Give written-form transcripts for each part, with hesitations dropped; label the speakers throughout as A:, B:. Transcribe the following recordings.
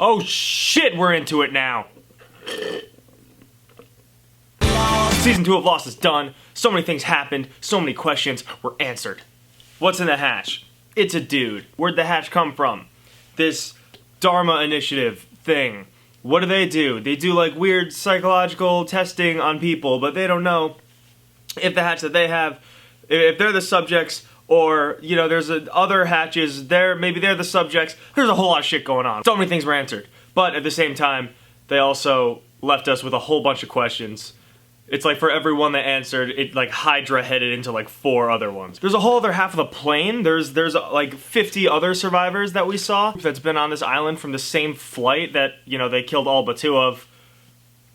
A: Oh shit, we're into it now. Season 2 of Lost is done. So many things happened. So many questions were answered. What's in the hatch? It's a dude. Where'd the hatch come from? This Dharma Initiative thing. What do? They do like weird psychological testing on people, but they don't know if the hatch that they have, if they're the subjects, or, you know, there's other hatches, maybe they're the subjects. There's a whole lot of shit going on. So many things were answered. But at the same time, they also left us with a whole bunch of questions. It's like for every one that answered, it like Hydra headed into like 4 other ones. There's a whole other half of the plane. There's like 50 other survivors that we saw that's been on this island from the same flight that, you know, they killed all but 2 of.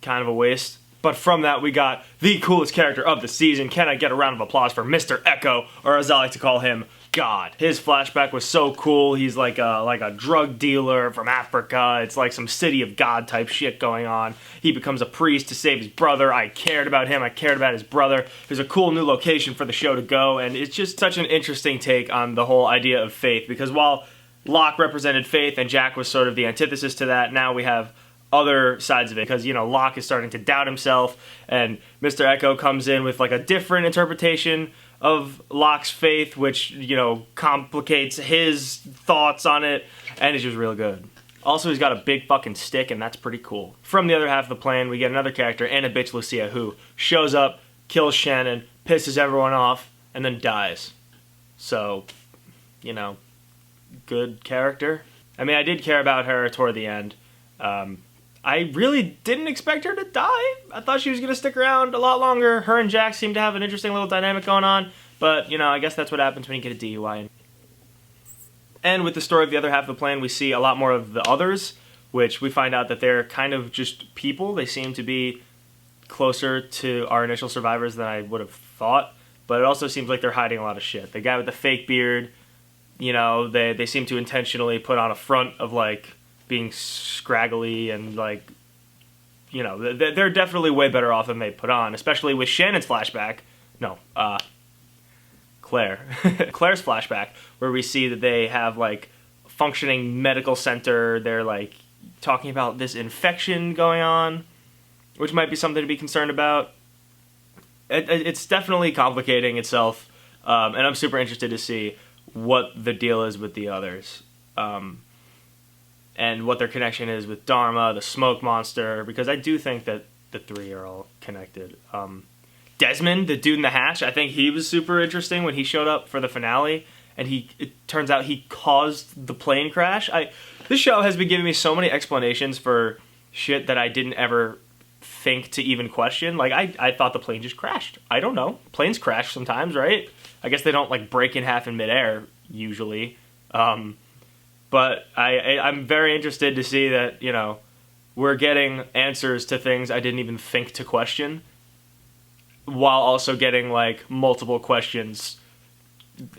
A: Kind of a waste. But from that, we got the coolest character of the season. Can I get a round of applause for Mr. Echo, or as I like to call him, God. His flashback was so cool. He's like a drug dealer from Africa. It's like some City of God type shit going on. He becomes a priest to save his brother. I cared about him. I cared about his brother. There's a cool new location for the show to go, and it's just such an interesting take on the whole idea of faith, because while Locke represented faith and Jack was sort of the antithesis to that, now we have other sides of it, because, you know, Locke is starting to doubt himself, and Mr. Echo comes in with like a different interpretation of Locke's faith, which, you know, complicates his thoughts on it, and it's just real good. Also, he's got a big fucking stick, and that's pretty cool. From the other half of the plan, we get another character, Anna Bitch Lucia, who shows up, kills Shannon, pisses everyone off, and then dies. So, you know, good character. I mean, I did care about her toward the end. I really didn't expect her to die. I thought she was going to stick around a lot longer. Her and Jack seem to have an interesting little dynamic going on, but, you know, I guess that's what happens when you get a DUI. And with the story of the other half of the plan, we see a lot more of the others, which we find out that they're kind of just people. They seem to be closer to our initial survivors than I would have thought, but it also seems like they're hiding a lot of shit. The guy with the fake beard, you know, they seem to intentionally put on a front of, like, being scraggly and, like, you know, they're definitely way better off than they put on, especially with Shannon's flashback. No, Claire. Claire's flashback, where we see that they have, like, a functioning medical center. They're, like, talking about this infection going on, which might be something to be concerned about. It's definitely complicating itself, and I'm super interested to see what the deal is with the others. And what their connection is with Dharma, the smoke monster, because I do think that the 3 are all connected. Desmond, the dude in the hatch, I think he was super interesting when he showed up for the finale, and it turns out he caused the plane crash. This show has been giving me so many explanations for shit that I didn't ever think to even question. Like, I thought the plane just crashed. I don't know. Planes crash sometimes, right? I guess they don't, like, break in half in midair, usually. But I'm very interested to see that, you know, we're getting answers to things I didn't even think to question, while also getting, like, multiple questions.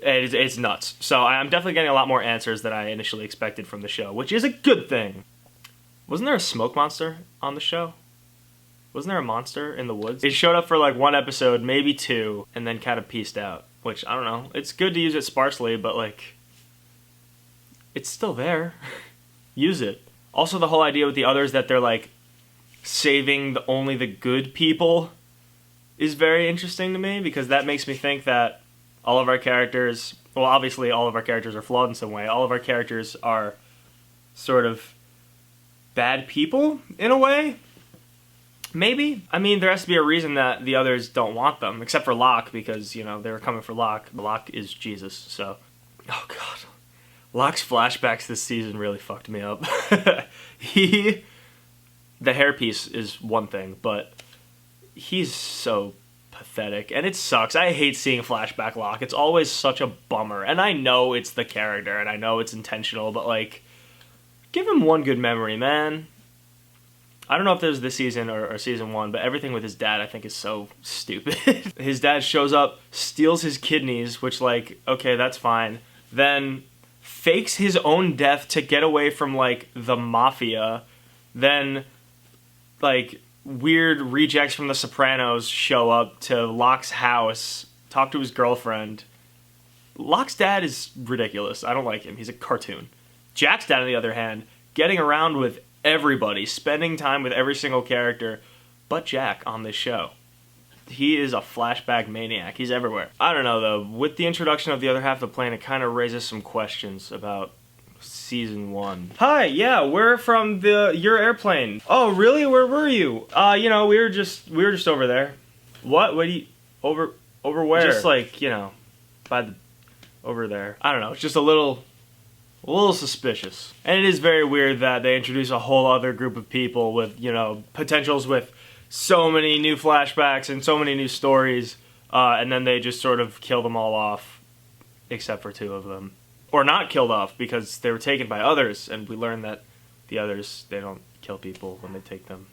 A: It's nuts. So I'm definitely getting a lot more answers than I initially expected from the show, which is a good thing. Wasn't there a smoke monster on the show? Wasn't there a monster in the woods? It showed up for, like, 1 episode, maybe 2, and then kind of pieced out, which, I don't know. It's good to use it sparsely, but, like, it's still there. Use it. Also, the whole idea with the others that they're, like, saving only the good people is very interesting to me, because that makes me think that all of our characters, well, obviously all of our characters are flawed in some way. All of our characters are sort of bad people, in a way. Maybe. I mean, there has to be a reason that the others don't want them, except for Locke, because, you know, they were coming for Locke. Locke is Jesus, so... Oh, God. Locke's flashbacks this season really fucked me up. The hairpiece is one thing, but he's so pathetic, and it sucks. I hate seeing flashback Locke. It's always such a bummer, and I know it's the character, and I know it's intentional, but, like, give him one good memory, man. I don't know if there's this season or season 1, but everything with his dad I think is so stupid. His dad shows up, steals his kidneys, which, like, okay, that's fine. Then fakes his own death to get away from, like, the mafia. Then, like, weird rejects from The Sopranos show up to Locke's house, talk to his girlfriend. Locke's dad is ridiculous. I don't like him. He's a cartoon. Jack's dad, on the other hand, getting around with everybody, spending time with every single character but Jack on this show. He is a flashback maniac. He's everywhere. I don't know, though. With the introduction of the other half of the plan, it kind of raises some questions about season 1. Hi, yeah, we're from your airplane. Oh, really? Where were you? You know, we were just over there. What? What do you over where? Just like, you know, over there. I don't know. It's just a little suspicious. And it is very weird that they introduce a whole other group of people with, you know, potentials with so many new flashbacks and so many new stories, and then they just sort of kill them all off, except for 2 of them. Or not killed off, because they were taken by others, and we learned that the others, they don't kill people when they take them.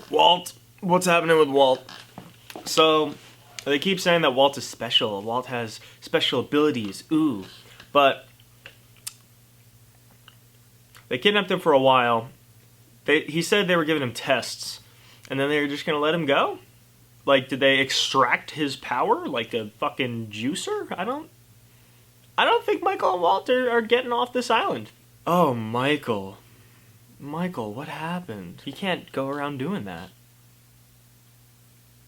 A: Walt! What's happening with Walt? So, they keep saying that Walt is special. Walt has special abilities. Ooh. But they kidnapped him for a while. He said they were giving him tests, and then they were just gonna let him go? Like, did they extract his power like a fucking juicer? I don't think Michael and Walt are getting off this island. Oh, Michael. Michael, what happened? He can't go around doing that.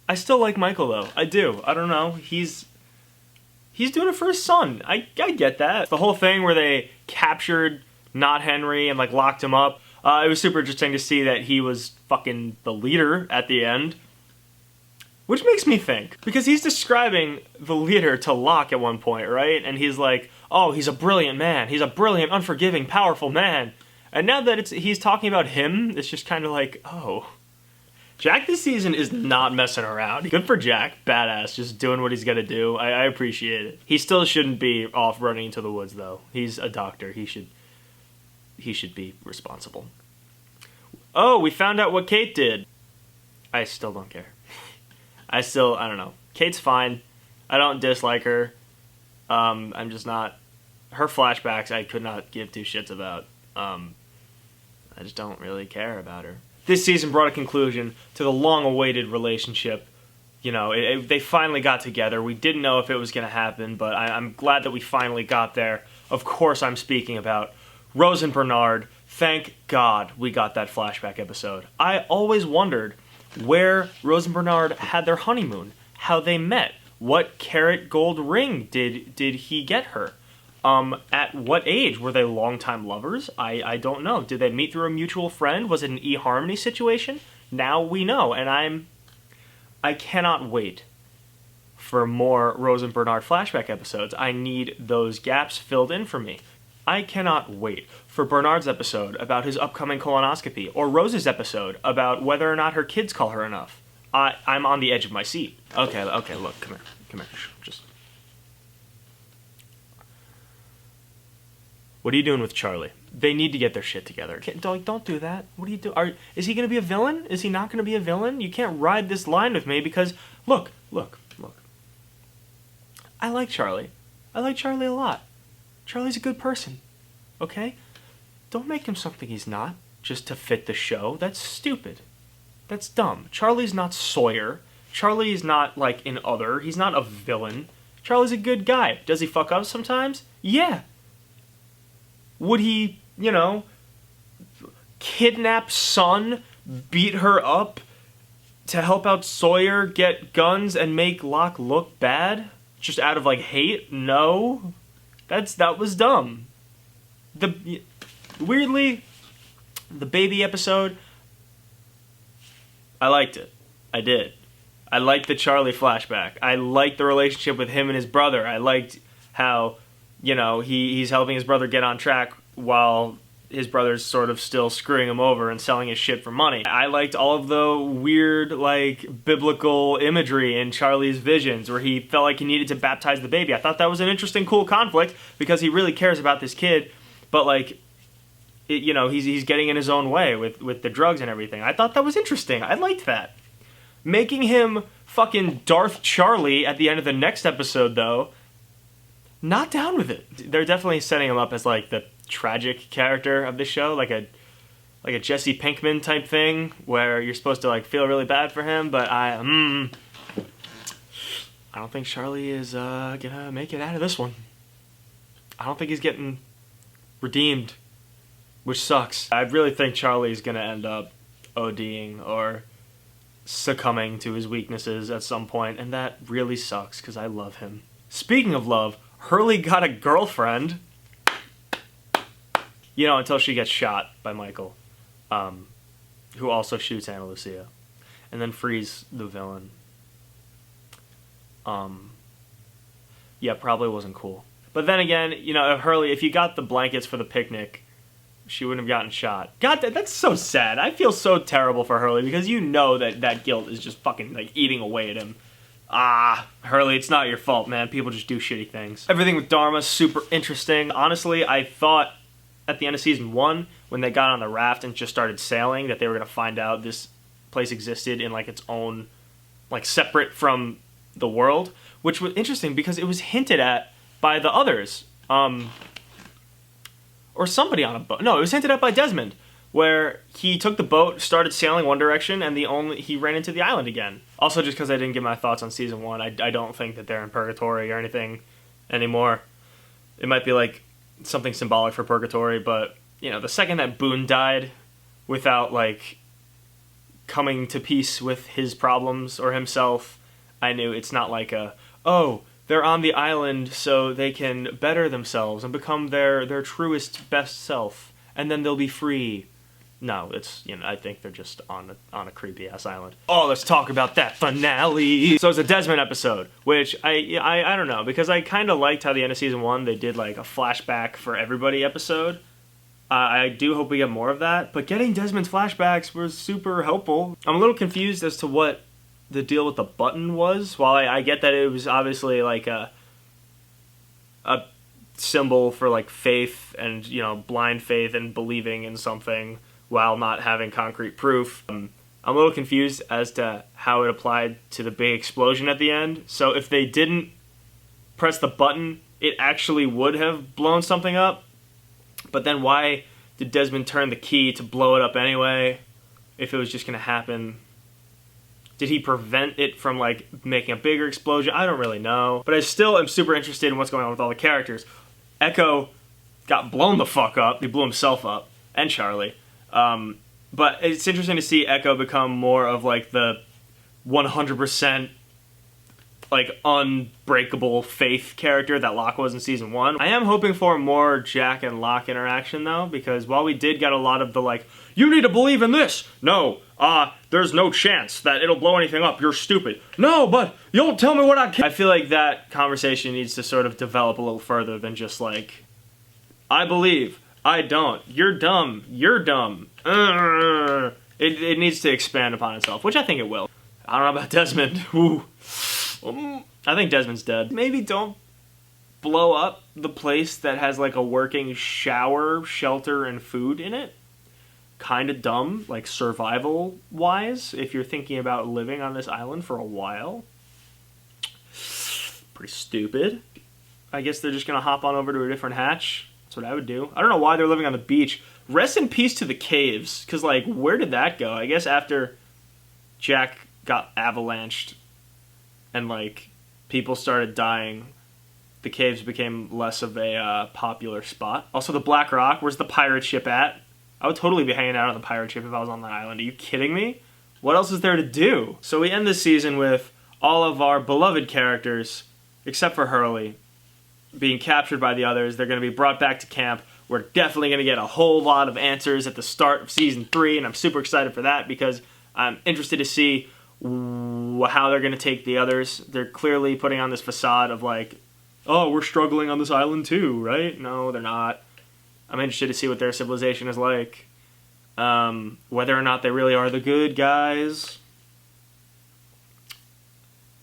A: I still like Michael, though. I do. I don't know. He's doing it for his son. I get that. The whole thing where they captured Not Henry and, like, locked him up. It was super interesting to see that he was fucking the leader at the end. Which makes me think, because he's describing the leader to Locke at one point, right? And he's like, oh, he's a brilliant man. He's a brilliant, unforgiving, powerful man. And now that he's talking about him, it's just kind of like, oh. Jack this season is not messing around. Good for Jack. Badass. Just doing what he's got to do. I appreciate it. He still shouldn't be off running into the woods, though. He's a doctor. He should be responsible. Oh, we found out what Kate did. I still don't care. I don't know. Kate's fine. I don't dislike her. I'm just not... Her flashbacks I could not give 2 shits about. I just don't really care about her. This season brought a conclusion to the long-awaited relationship. You know, they finally got together. We didn't know if it was going to happen, but I'm glad that we finally got there. Of course I'm speaking about Rose and Bernard. Thank God we got that flashback episode. I always wondered where Rose and Bernard had their honeymoon, how they met, what carat gold ring did he get her, at what age? Were they longtime lovers? I don't know. Did they meet through a mutual friend? Was it an eHarmony situation? Now we know, and I cannot wait for more Rose and Bernard flashback episodes. I need those gaps filled in for me. I cannot wait for Bernard's episode about his upcoming colonoscopy, or Rose's episode about whether or not her kids call her enough. I'm on the edge of my seat. Okay, look, come here. Just... What are you doing with Charlie? They need to get their shit together. Don't do that. What are you doing? Is he going to be a villain? Is he not going to be a villain? You can't ride this line with me because, look. I like Charlie. I like Charlie a lot. Charlie's a good person, okay? Don't make him something he's not, just to fit the show. That's stupid. That's dumb. Charlie's not Sawyer. Charlie's not, like, an other. He's not a villain. Charlie's a good guy. Does he fuck up sometimes? Yeah. Would he, you know, kidnap Sun, beat her up, to help out Sawyer, get guns, and make Locke look bad? Just out of, like, hate? No. That was dumb. Weirdly, the baby episode, I liked it. I did. I liked the Charlie flashback. I liked the relationship with him and his brother. I liked how, you know, he's helping his brother get on track while his brother's sort of still screwing him over and selling his shit for money. I liked all of the weird, like, biblical imagery in Charlie's visions where he felt like he needed to baptize the baby. I thought that was an interesting, cool conflict because he really cares about this kid, but, like, you know, he's getting in his own way with the drugs and everything. I thought that was interesting. I liked that. Making him fucking Darth Charlie at the end of the next episode, though, not down with it. They're definitely setting him up as, like, the tragic character of the show, like a Jesse Pinkman type thing where you're supposed to, like, feel really bad for him, but I don't think Charlie is gonna make it out of this one. I don't think he's getting redeemed. which sucks. I really think Charlie's gonna end up ODing or succumbing to his weaknesses at some point, and that really sucks because I love him. Speaking of love, Hurley got a girlfriend. You know, until she gets shot by Michael, who also shoots Ana Lucia, and then frees the villain. Yeah, probably wasn't cool. But then again, you know, Hurley, if you got the blankets for the picnic, she wouldn't have gotten shot. God, that's so sad. I feel so terrible for Hurley because you know that guilt is just fucking, like, eating away at him. Hurley, it's not your fault, man. People just do shitty things. Everything with Dharma, super interesting. Honestly, I thought at the end of season 1, when they got on the raft and just started sailing, that they were going to find out this place existed in, like, its own, like, separate from the world, which was interesting because it was hinted at by the others. Or somebody on a boat. No, it was hinted at by Desmond, where he took the boat, started sailing one direction, and he ran into the island again. Also, just because I didn't give my thoughts on season 1, I don't think that they're in purgatory or anything anymore. It might be, like, something symbolic for purgatory, but, you know, the second that Boone died without, like, coming to peace with his problems or himself, I knew it's not like oh, they're on the island so they can better themselves and become their truest, best self, and then they'll be free. No, it's, you know, I think they're just on a creepy-ass island. Oh, let's talk about that finale! So it's a Desmond episode, which I don't know, because I kind of liked how the end of season 1, they did, like, a flashback for everybody episode. I do hope we get more of that, but getting Desmond's flashbacks was super helpful. I'm a little confused as to what the deal with the button was. While I get that it was obviously like a symbol for, like, faith and, you know, blind faith and believing in something while not having concrete proof. I'm a little confused as to how it applied to the big explosion at the end. So if they didn't press the button, it actually would have blown something up. But then why did Desmond turn the key to blow it up anyway, if it was just going to happen? Did he prevent it from, like, making a bigger explosion? I don't really know. But I still am super interested in what's going on with all the characters. Echo got blown the fuck up. He blew himself up. And Charlie. But it's interesting to see Echo become more of, like, the 100%, like, unbreakable faith character that Locke was in season 1. I am hoping for more Jack and Locke interaction, though, because while we did get a lot of the, like, you need to believe in this! No, there's no chance that it'll blow anything up, you're stupid. No, but you don't tell me what I can. I feel like that conversation needs to sort of develop a little further than just, like, I believe, I don't, you're dumb, It needs to expand upon itself, which I think it will. I don't know about Desmond. Ooh. I think Desmond's dead. Maybe don't blow up the place that has, like, a working shower, shelter, and food in it. Kind of dumb, like, survival-wise, if you're thinking about living on this island for a while. Pretty stupid. I guess they're just gonna hop on over to a different hatch. That's what I would do. I don't know why they're living on the beach. Rest in peace to the caves, because, like, where did that go? I guess after Jack got avalanched and, like, people started dying, the caves became less of a popular spot. Also, the Black Rock, where's the pirate ship at? I would totally be hanging out on the pirate ship if I was on that island. Are you kidding me? What else is there to do? So we end this season with all of our beloved characters, except for Hurley, being captured by the others. They're going to be brought back to camp. We're definitely going to get a whole lot of answers at the start of season 3, and I'm super excited for that because I'm interested to see how they're going to take the others. They're clearly putting on this facade of, like, oh, we're struggling on this island too, right? No, they're not. I'm interested to see what their civilization is like. Whether or not they really are the good guys.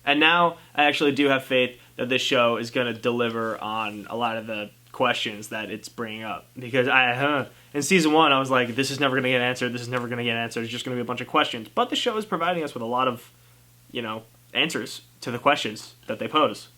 A: And now I actually do have faith that this show is going to deliver on a lot of the questions that it's bringing up. Because in season 1, I was like, this is never going to get answered, this is never going to get answered, it's just going to be a bunch of questions. But the show is providing us with a lot of, you know, answers to the questions that they pose.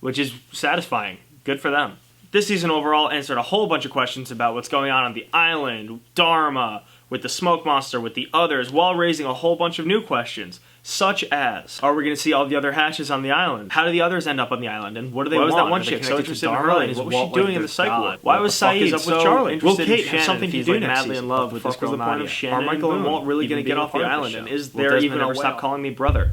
A: Which is satisfying. Good for them. This season overall answered a whole bunch of questions about what's going on the island, Dharma, with the smoke monster, with the others, while raising a whole bunch of new questions, such as, are we going to see all the other hatches on the island? How do the others end up on the island, and what do they want?
B: Why was that one
A: Are they
B: chick so
A: connected to
B: interested in
A: Dharma,
B: Harley?
A: and what
B: What
A: was she doing in the psych ward? Why was Saeed
B: up with
A: so
B: Charlie?
A: interested
B: Will Kate
A: in
B: have
A: Shannon
B: something
A: if
B: to
A: he's
B: do
A: like
B: next
A: madly in
B: season?
A: love
B: What
A: with
B: the
A: this
B: fuck
A: girl
B: was the point
A: Nadia?
B: of Shannon
A: Are
B: and
A: Michael and
B: Boone
A: Walt really going to
B: even
A: get
B: being
A: off the
B: part of the
A: island,
B: show?
A: and is
B: Will
A: there
B: Desmond
A: even a
B: ever
A: whale?
B: stop calling me brother?